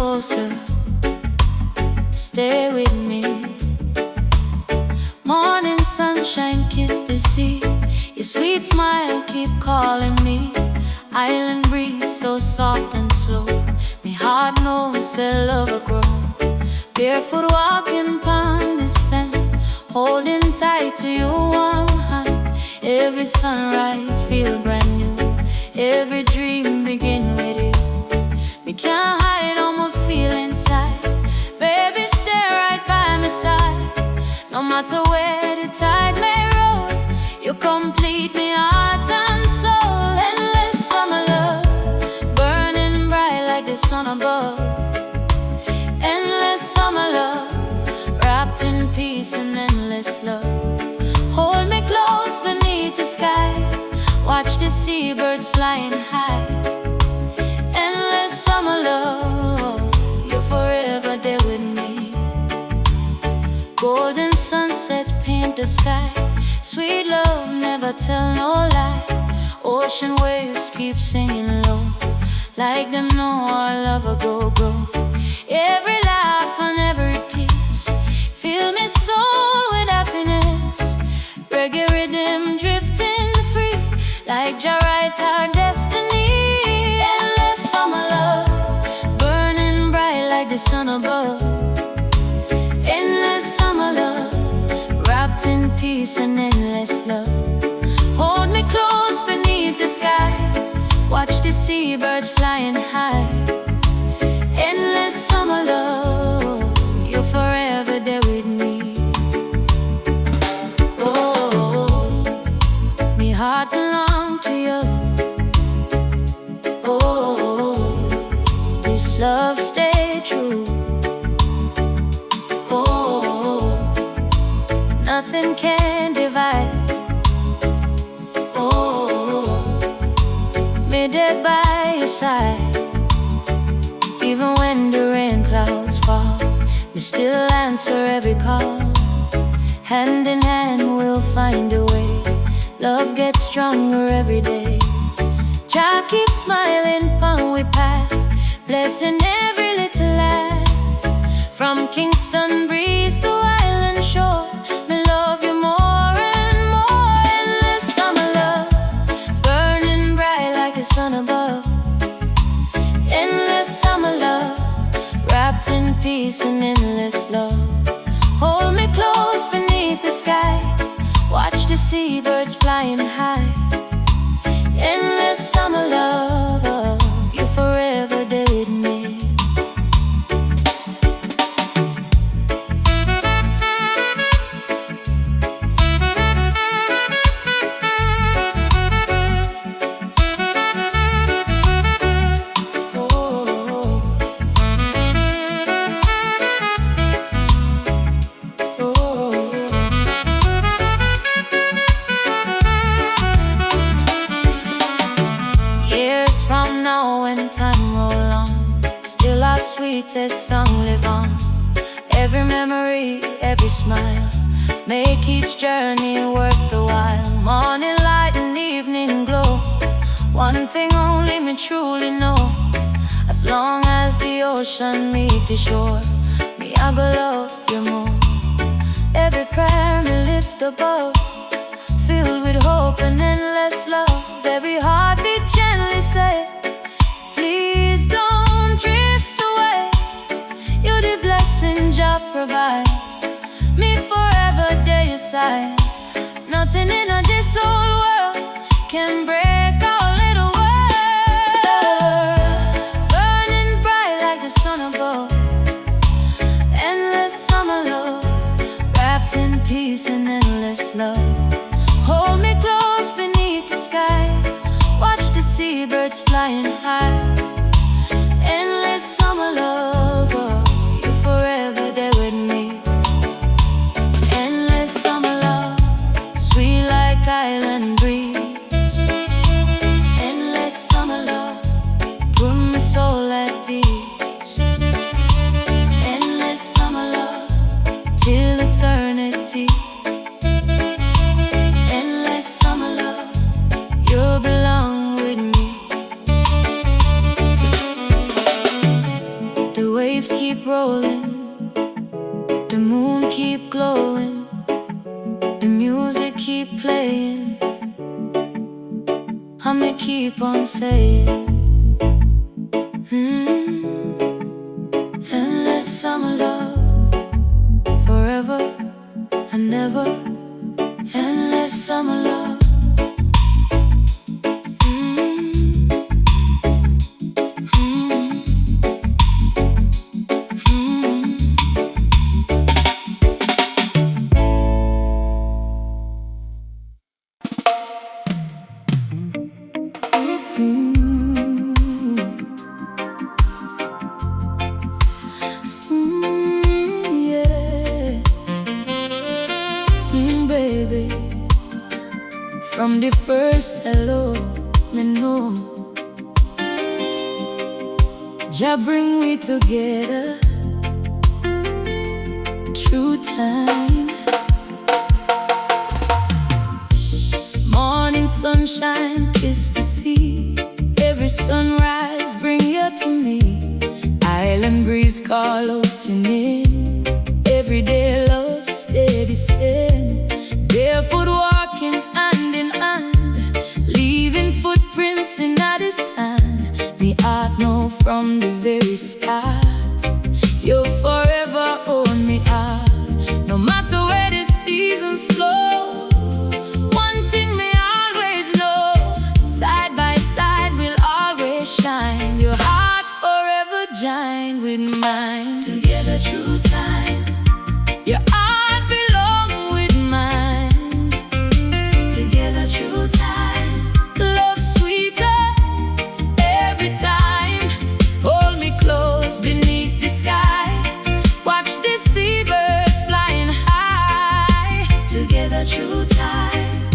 closer, stay with me. Morning sunshine, kiss the sea. Your sweet smile keep calling me. Island breeze so soft and slow. Me heart knows that love will grow. Barefoot walking upon the sand, holding tight to your warm hand. Every sunrise feel brand new. Every dream begin with you. Me can't hide all my feelings inside. Baby, stay right by my side. No matter where the tide may roll, you complete me heart and soul. Endless summer love, burning bright like the sun above. Endless summer love, wrapped in peace and endless love. Hold me close beneath the sky, watch the seabirds flying high. Endless summer love, you're forever there with me. Golden sunset paint the sky. Sweet love never tell no lie. Ocean waves keep singing low, like them know our love will go grow. Every laugh and every kiss fill me soul with happiness. Reggae rhythm drifting free, like Jah write our destiny. Endless summer love, burning bright like the sun above. Endless summer love, wrapped in peace and endless love. Hold me close beneath the sky, watch the seabirds flying high. Endless summer love, you're forever there with me. Oh, me heart belong to you. Oh, this love stay true. Oh, nothing can divide. Oh, me there by your side. Even when the rain clouds fall, we still answer every call. Hand in hand we'll find a way. Love gets stronger every day. Jah keeps smiling upon we path, blessing every little laugh. From Kingston breeze to island shore, me love you more and more. Endless summer love, burning bright like the sun above. Endless summer love, wrapped in peace and endless love. Hold me close beneath the sky, watch the seabirds flying high. Endless summer love, you're forever there with me. Time roll on, still our sweetest song live on. Every memory, every smile, make each journey worth the while. Morning light and evening glow, one thing only me truly know. As long as the ocean meet the shore, me I go love you more. Every prayer me lift above, filled with hope and endless love. Every heartbeat gently say, please don't drift away. You're the blessing Jah provide, me forever there your side. Nothing in this whole world can break our little world. Burning bright like the sun above. Endless summer love, wrapped in peace and endless love. Hold me close beneath the sky, watch the seabirds flying high. Endless summer love, you're forever there with me. Endless summer love, sweet like island breeze. Endless summer love, put my soul at ease. Endless summer love, till eternity. Endless summer love, you belong with me. The waves keep rolling, the moon keep glowing, the music keep playing. I'ma keep on saying, endless summer love, forever and never. Endless summer love. Baby, from the first hello, me know Jah bring we together through time. Morning sunshine, kiss the sea. Every sunrise bring you to me. Island breeze call out your name. Everyday love steady send. Barefoot walking hand in hand, leaving footprints in the sand. Me heart know from the very start, you'll forever own me heart. No matter where the seasons flow, one thing me always know, side by side we'll always shine. Your heart forever join with mine. Together through time, your heart belong with mine. Together through time, love sweeter every time. Hold me close beneath the sky, watch the seabirds flying high. Together through time,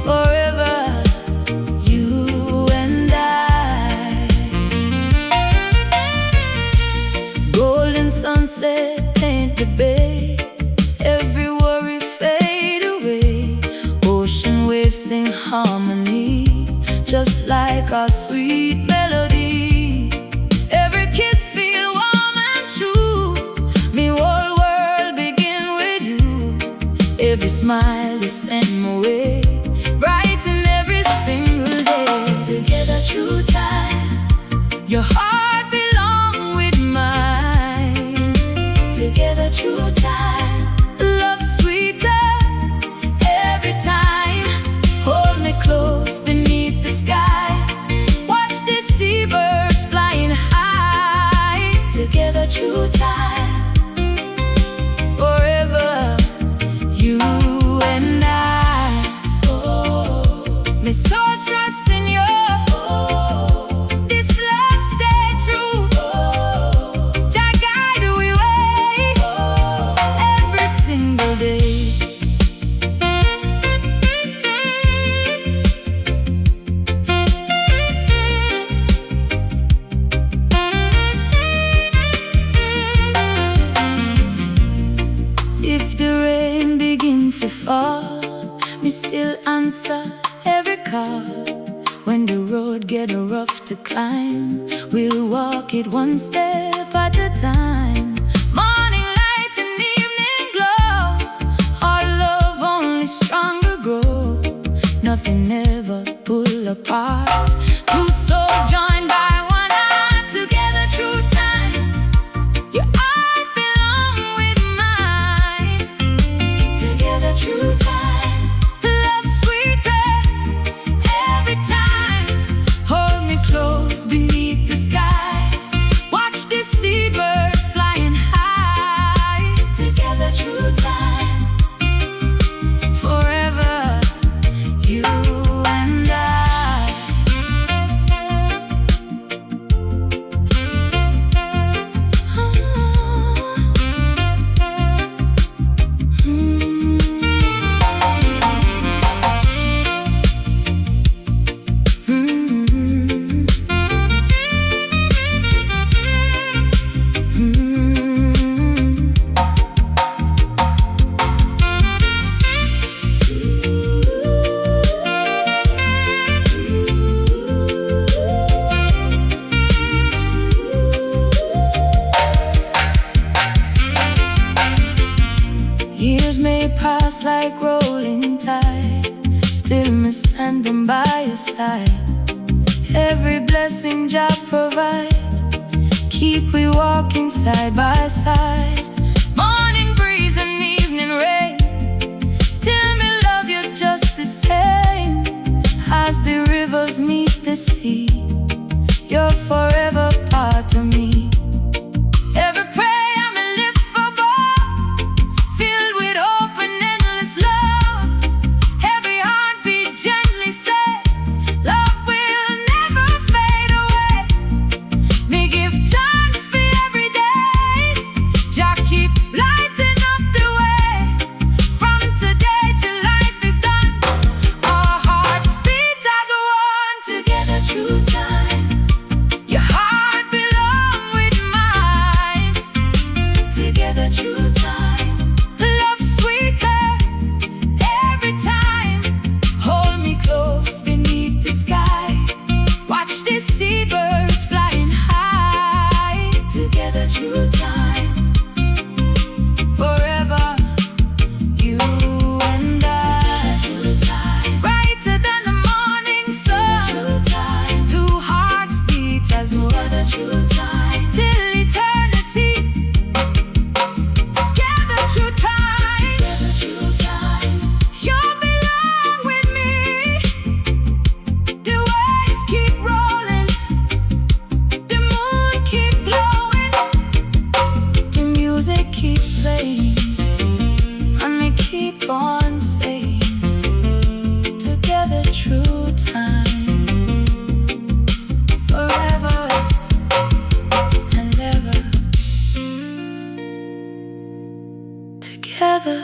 forever, you and I. Golden sunset paint the bay, every worry fade away. Ocean waves sing harmony, just like our sweet melody. Every kiss feel warm and true, me whole world begin with you. Every smile they send my way, brighten every single day. Together through time, your heart belong with mine. Together through time, love sweeter every time. Hold me close beneath the sky, watch the seabirds flying high. Together through time, forever, you and I. Oh, me so trust in you. This love stay true. Jah guide we way every single day. If the rain begin to fall, me still answer every call. When the road get rough to climb, we'll walk it one step at a time. Morning light and evening glow, our love only stronger grow. Nothing ever pull apart, two souls joined by one heart. Together through time, your heart belong with mine. Together through time, love sweeter every time. Hold me close beneath the sky, watch the seabirds flying high. Together through time, forever, you and I. past like rolling tide. Still me standing by your side. Every blessing Jah provide, keep we walking side by side. Morning breeze and evening rain, still me love you just the same. As the rivers meet the sea, you're forever part of me. Every prayer me lift for above, filled with hope and endless love. Every heartbeat gently say, love will never fade away. Me give thanks for every day, Jah keep lighting up the way. From today till life is done, our hearts beat as one. Together through time, your heart belong with mine. Together through time, love sweeter every time. Hold me close beneath the sky, watch the seabirds flying high. Together through time, forever, you and I. Through time, brighter than the morning sun. Through time, two hearts beat as one. Together through time, till eternity. Together through time, together through time, you belong with me. The waves keep rolling, the moon keep glowing, the music keep playing, and we keep on saying, together through time, forever and ever. Together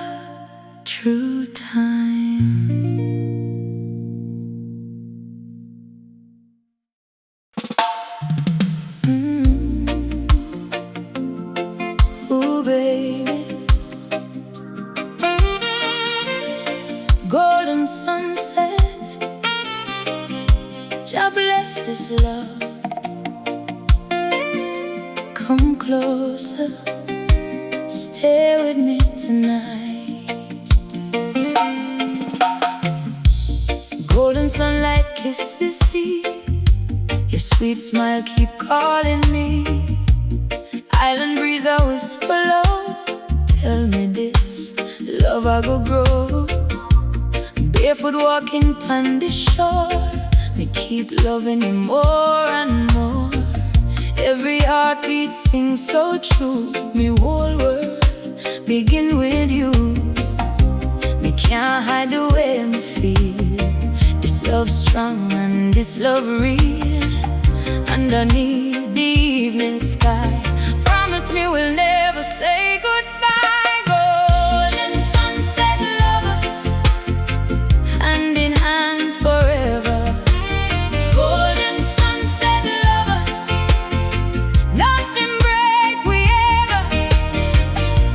through time. Ooh, baby, golden sunset, Jah bless this love. Come closer, stay with me tonight. Golden sunlight kiss the sea, your sweet smile keep calling me. Island breeze I whisper low, tell me this love I go grow. Barefoot walking on the shore, me keep loving you more and more. Every heartbeat sings so true, me whole world begin with you. Me can't hide the way me feel, this love strong and this love real. Underneath the evening sky, promise me we'll never say goodbye. Golden sunset lovers, hand in hand forever. Golden sunset lovers, nothing break we ever.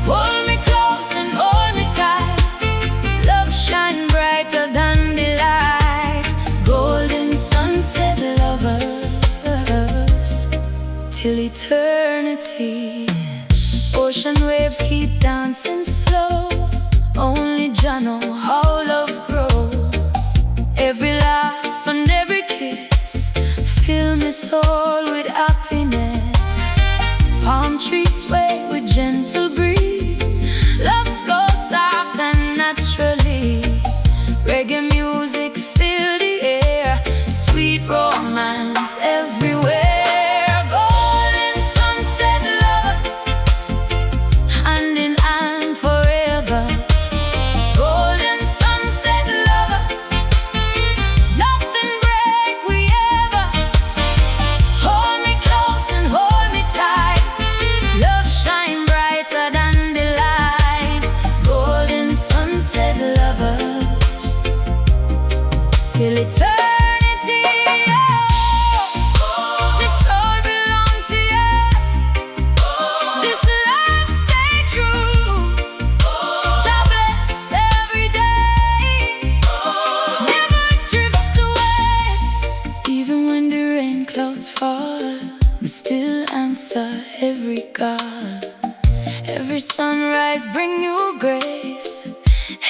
Hold me close and hold me tight, love shine brighter than the light. Golden sunset lovers, till eternity. Ocean waves keep dancing slow, only Jah know how love grows. Every laugh and every kiss fill my soul with happiness. Palm trees sway with gentle breeze, love flows soft and naturally. Reggae music fill the air, sweet romance everywhere. Golden sunset lovers, hand in hand forever. Golden sunset lovers, nothing break we ever. Hold me close and hold me tight, love shine brighter than the light. Golden sunset lovers, till eternity. Oh, this all belong to you. This love stay true. Jah bless every day, never drift away. Even when the rain clouds fall, I still answer every call. Every sunrise bring you grace,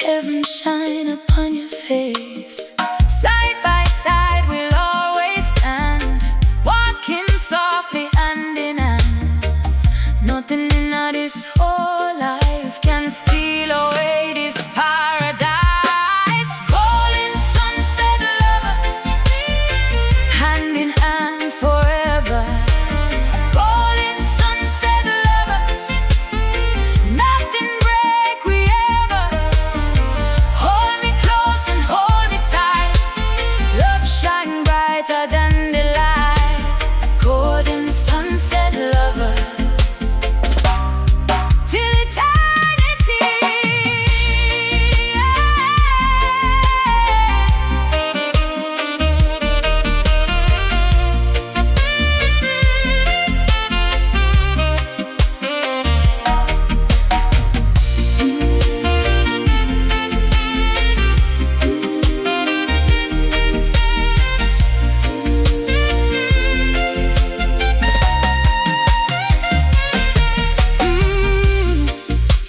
Heaven shine upon your face. Side by side we'll always stand, walking softly hand in hand. Nothing in this whole life can steal away this paradise. Calling sunset lovers, hand in hand forever. Calling sunset lovers, nothing break we ever. Hold me close and hold me tight. Love shine brighter than the light. Golden sunset lovers, till eternity.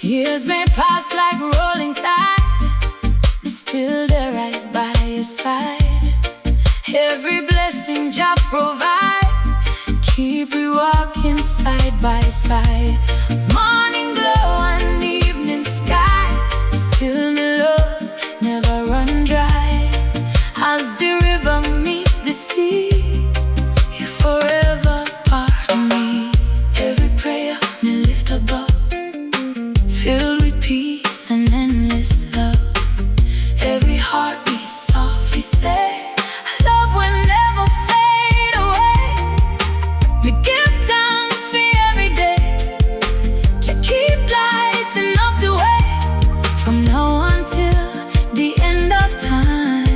Years may pass like rolling tide, we're still there right by your side. Every blessing Jah provide, keep we walking side by side. Morning glow and evening sky, still the love never run dry. As the river meet the sea, you forever part of me. Every prayer me lift above, filled with peace and endless love. Every heartbeat softly say, love will never fade away. We give thanks for every day, to keep lighting up the way. From now until the end of time,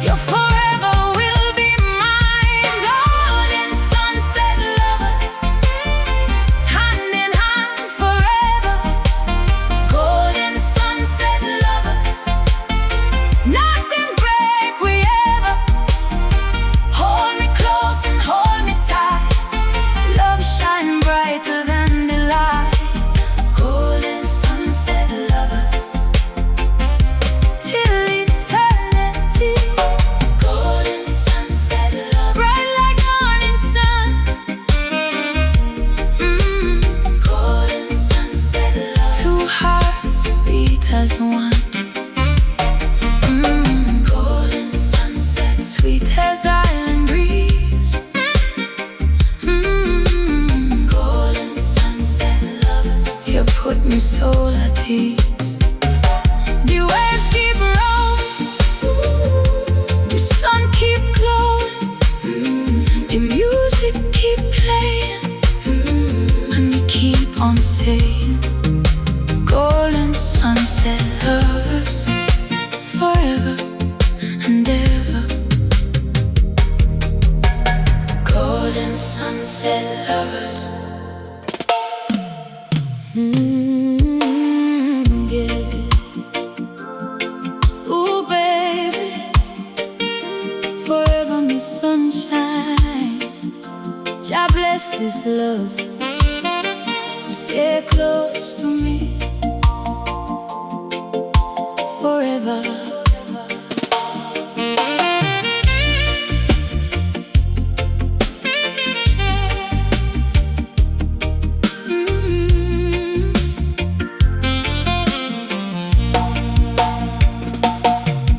your forever will be mine. Golden sunset lovers, hand in hand forever. Golden sunset lovers, nothing break we ever. Hold me close and hold me tight. Love shine brighter than the light. Golden sunset lovers, till eternity. Golden sunset lovers, bright like morning sun. Golden sunset lovers, two hearts beat as one. Golden sunset, sweet as island breeze. Golden sunset lovers, you put me soul at ease. The waves keep rolling, the sun keep glowing, the music keep playing, and we keep on saying, golden sunset lovers, forever and ever. Golden sunset lovers. Yeah. Ooh, baby, forever my sunshine. Jah bless this love, stay close to me forever.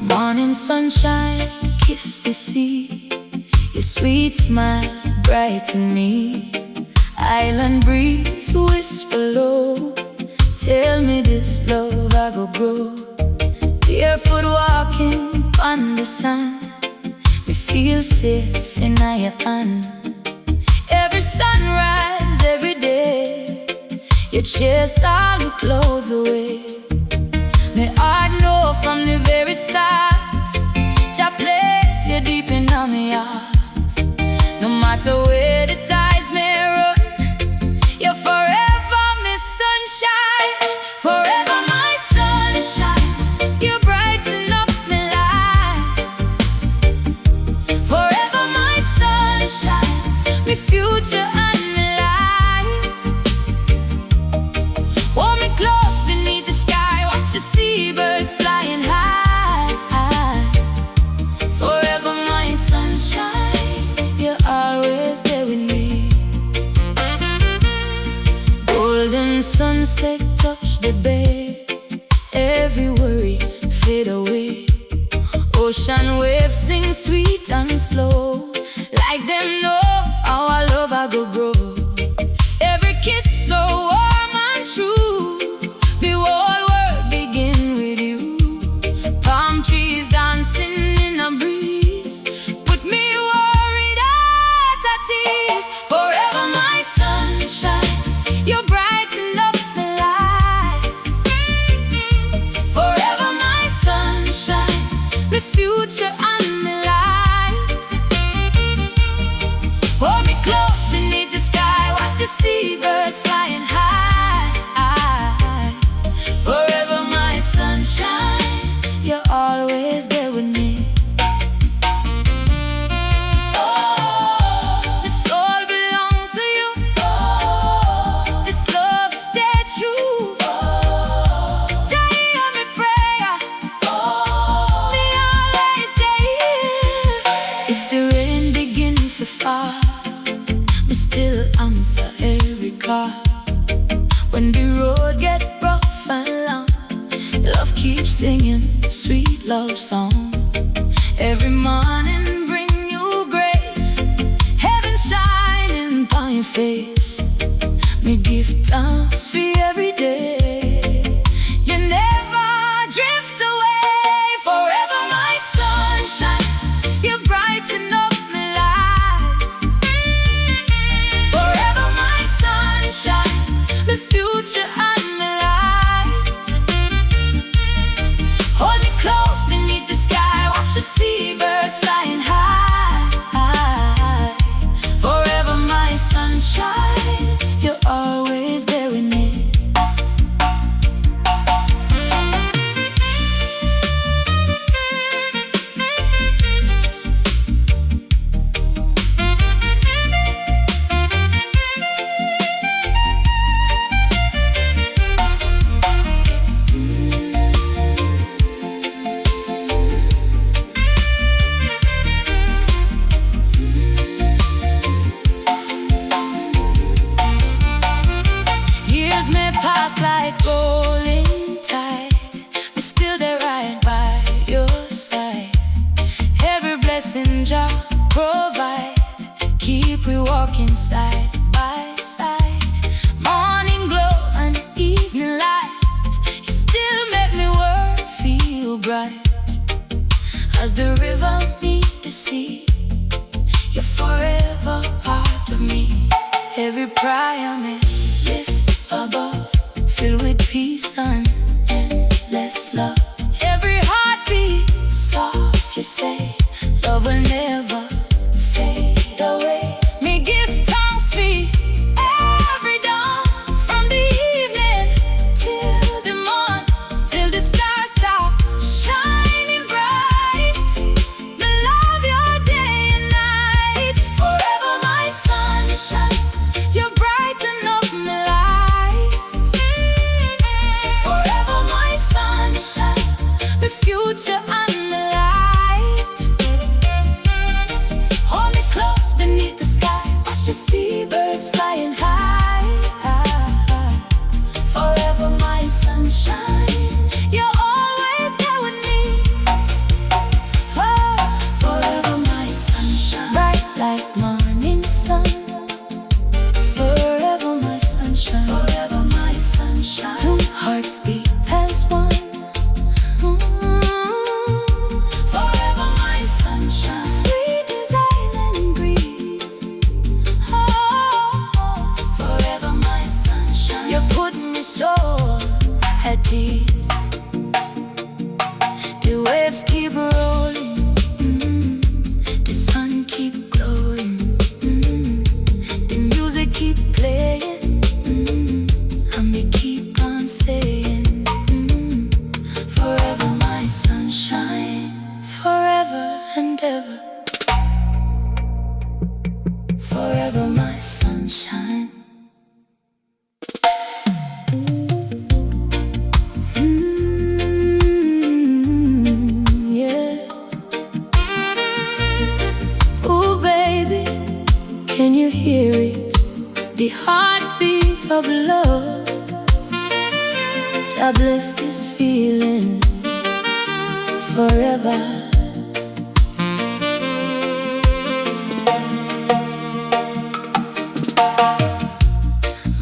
Morning sunshine, kiss the sea. Your sweet smile brighten me. Island breeze whisper low, tell me this love I go grow. Barefoot walking on the sand, me feel safe in your hand. Every sunrise, every day, you chase all the clouds away. Me heart know from the very start, Jah place you deep in my heart. No matter where the tides may run, you're forever my sunshine, forever my sunshine. You brighten up my life, forever my sunshine, my future and my light. Hold me close beneath the sky, watch the seabirds fly. Golden sunset touch the bay, every worry fade away. Ocean waves sing sweet and slow, like them know our love I go grow. Every kiss so warm and true, the whole world begin with you. Palm trees dancing in a breeze, put me worried at ease. Forever my sunshine, you brighten up my life. Forever my sunshine, the future and the light. Hold me close beneath the sky, watch the seabirds flying high. Forever my sunshine, you're always there with me. This all belong to you. This love stay true. Jah hear me prayer, me always stay here. If the rain begin to fall, me still answer every call. When the road get rough and long, love keeps singing sweet love song. Every morning bring you grace, heaven shining upon your face. Me give thanks for every day. You never drift away. Forever my sunshine, you brighten up my life. Forever my sunshine, the future and the light. Hold me close beneath the sky, watch the seabirds flying high. Forever my sunshine, you're always there with me. Years may pass like rolling tide, but still they're right by your side. Every blessing Jah provide, keep we walking side by side. Morning glow and evening light, you still make me world feel bright. As the river meet the sea, you're forever part of me. Every prayer may lift above, filled with peace and endless love. Every heartbeat softly say, love will never fade away. Me give thanks for every dawn, from the evening till the morn, till the stars stop shining bright. Me love your day and night. Forever my sunshine, you brighten up my life. Forever my sunshine, the future and the light. Hold me close beneath the sky, watch the seabirds flying high. Forever my sunshine, you're always there with me. Forever my sunshine, bright like morning sun. Forever my sunshine, forever my sunshine. Two hearts beat as one. Forever my sunshine, sweet as island breeze. Forever my sunshine, you put me so at ease. The waves keep rolling, the sun keep glowing, the music keep playing, and me keep on saying, forever my sunshine, forever and ever. Forever my sunshine. Yeah. Ooh, baby, can you hear it? The heartbeat of love. I bless this feeling forever.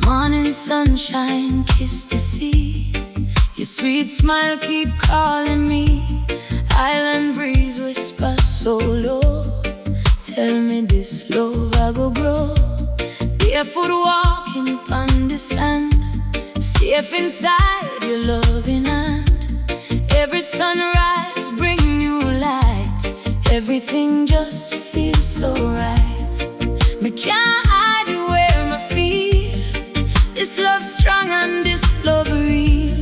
Morning sunshine, kiss the sea. Your sweet smile keep calling me. Island breeze whisper so low. Tell me this love I go grow. Barefoot walking on the sand, safe inside your loving hand. Every sunrise bring new light. Everything just feels so right. Me can't hide it where me feel. This love strong and this love real.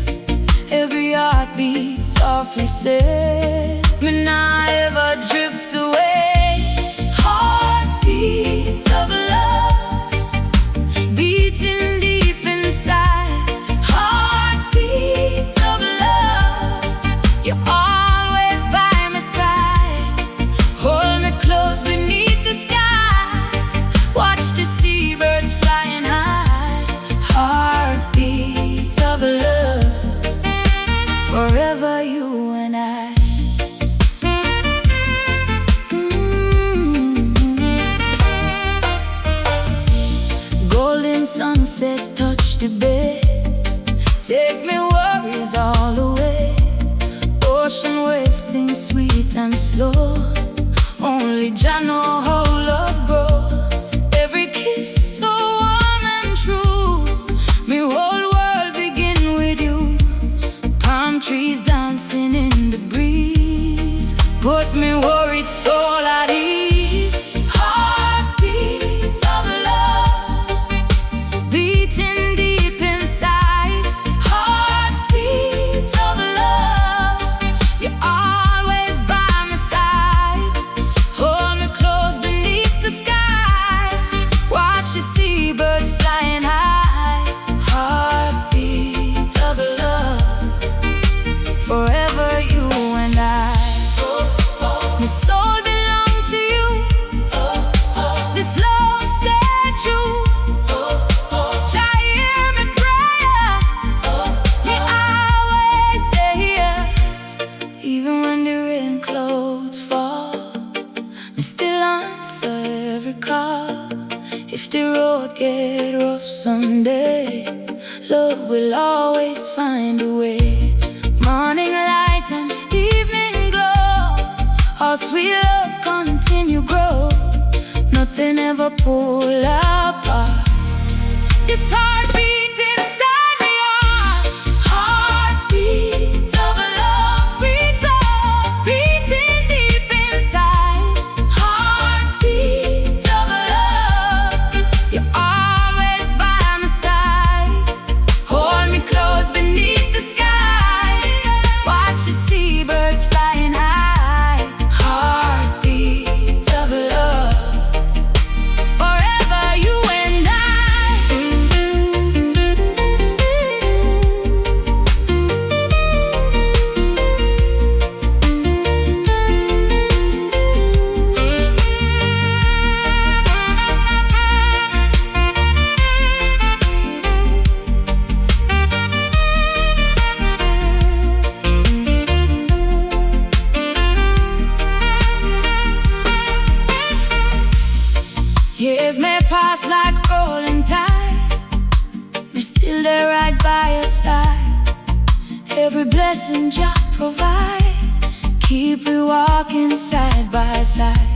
Every heartbeat softly say, me not ever drift away. Heartbeat of love beating deep inside. Heartbeat of love, you're always by my side. Hold me close beneath the sky. Watch the seabirds flying high. Heartbeat of love, forever you and I. Golden sunset touch the bed. Take me worries all away. Ocean waves sing sweet and slow. Only Jah know how love grows. Every kiss so warm and true. Me whole world begin with you. Palm trees dancing in the breeze. Put me worried soul at ease. Heartbeat of love beating deep inside. Heartbeat of love, you're always by my side. Hold me close beneath the sky. Watch the seabirds flying high. Heartbeat of love, forever you and I. My soul belong to you. This love stay true. Jah hear me prayer. Me always stay here. Even when the rain clouds fall, me still answer every call. If the road get rough someday, love will always find a way. Morning light and evening glow, our sweet love continue grow. Nothing ever pull apart this heartbeat inside me heart. Heartbeat of love beats up, beating deep inside. Heartbeat of love, you're always by my side. Hold me close beneath the sky. Watch the seabirds flying high. Heartbeat of love, forever you and I. Years may pass like rolling tide, me still there right by your side. Every blessing Jah provide, keep we walking side by side.